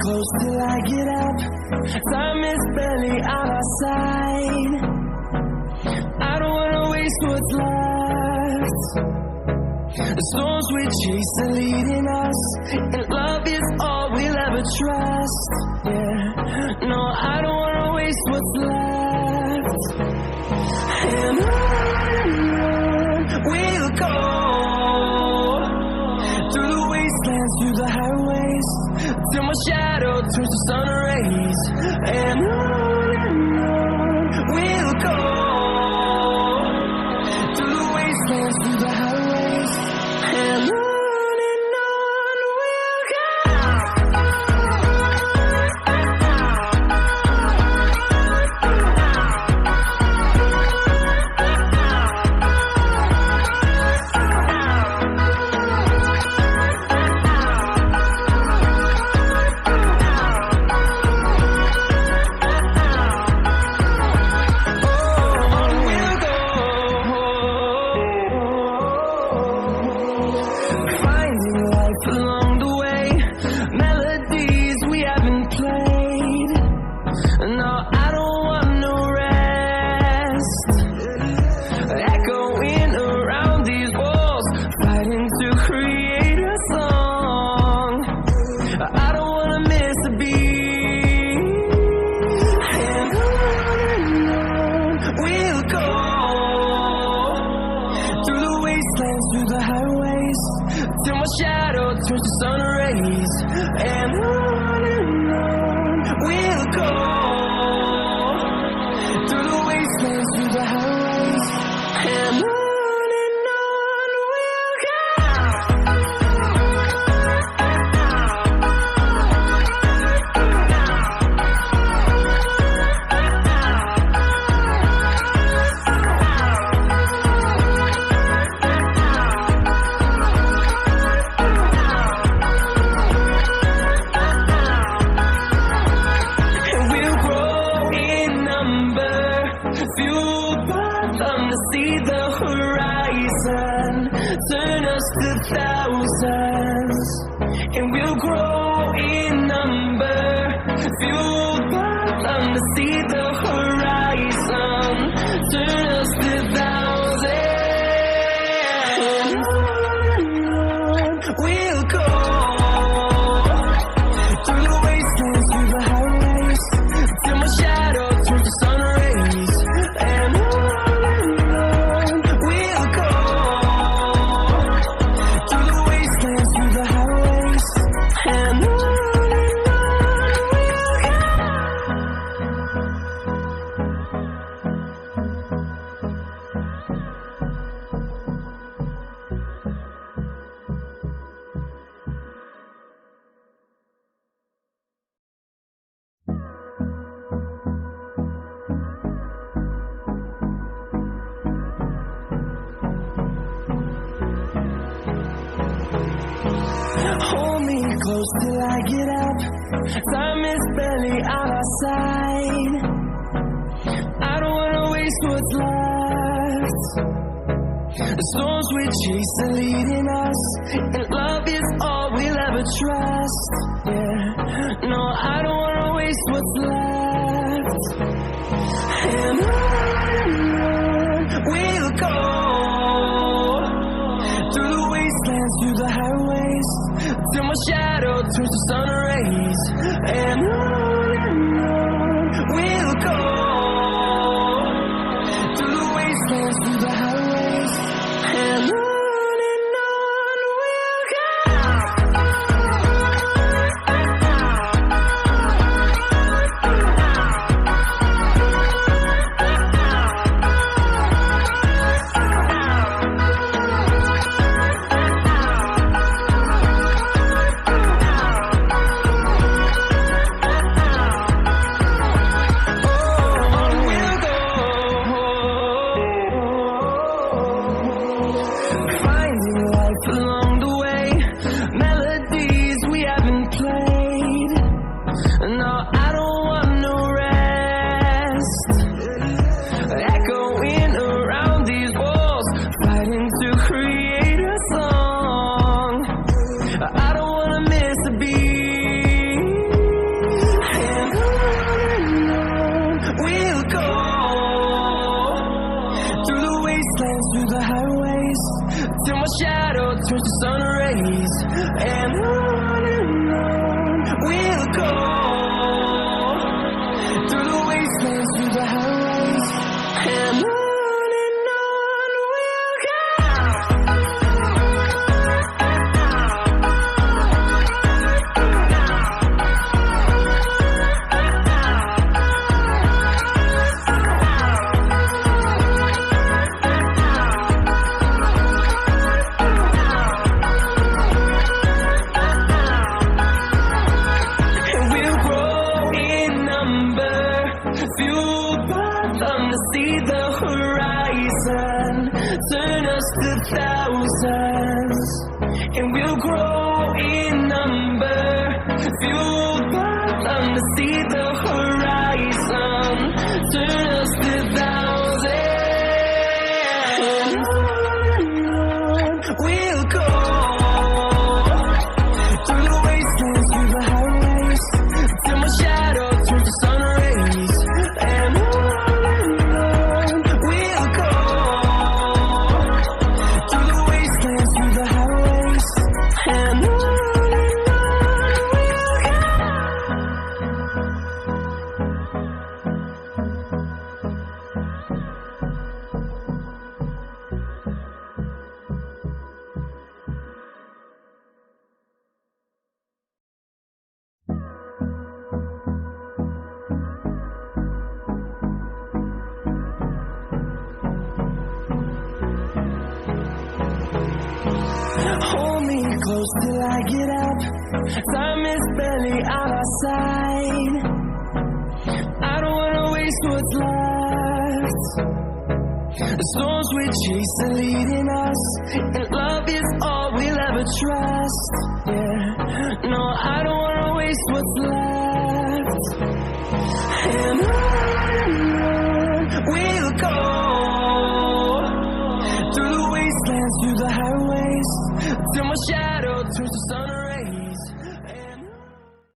close till I get up. Time is barely on our side. I don't wanna waste what's left. The storms we chase are leading us, and love is all we'll ever trust. Yeah, no, I don't wanna waste what's left. And on we'll go, through the wastelands, through the highways, till my shadow turns to sun rays. And on we'll go, through the wastelands, through the highways, and on we'll go. Through the highways, till my shadow turns to sun rays. And on we'll go, through the wastelands, through the highways, and on we'll go. Fueled by them to see the horizon, turn us to thousands, and we'll grow in number. Fueled by them to see the horizon, turn us to thousands, and on we'll go, through the wastelands, through the highways, till my shadow turns to sun rays. And on we'll go, through the wastelands, through the highways, and on we'll go. Hold me close till I get up. Time is barely on our side. I don't wanna waste what's left. The storms we chase are leading us, and love is all we'll ever trust. Yeah, no, I don't wanna waste what's left. And on we'll go, through the wastelands, through the highways, till my shadow turns to sun rays. And on we'll go, through the wastelands, through the highways, and on we'll go. towards the sun rays, and on we'll go, through the wastelands, through the highways, and on we'll go. Fueled by them to see the horizon, turn us to thousands, and we'll grow in number. Fueled by them to see the horizon, turn us to thousands, and on we'll go, through the wastelands, through the highways, till my shadow turns to sun rays. And on we'll go, through the wastelands, through the highways, and on we'll go. Hold me close till I get up. Time is barely on our side. I don't wanna waste what's left. The storms we chase are leading us.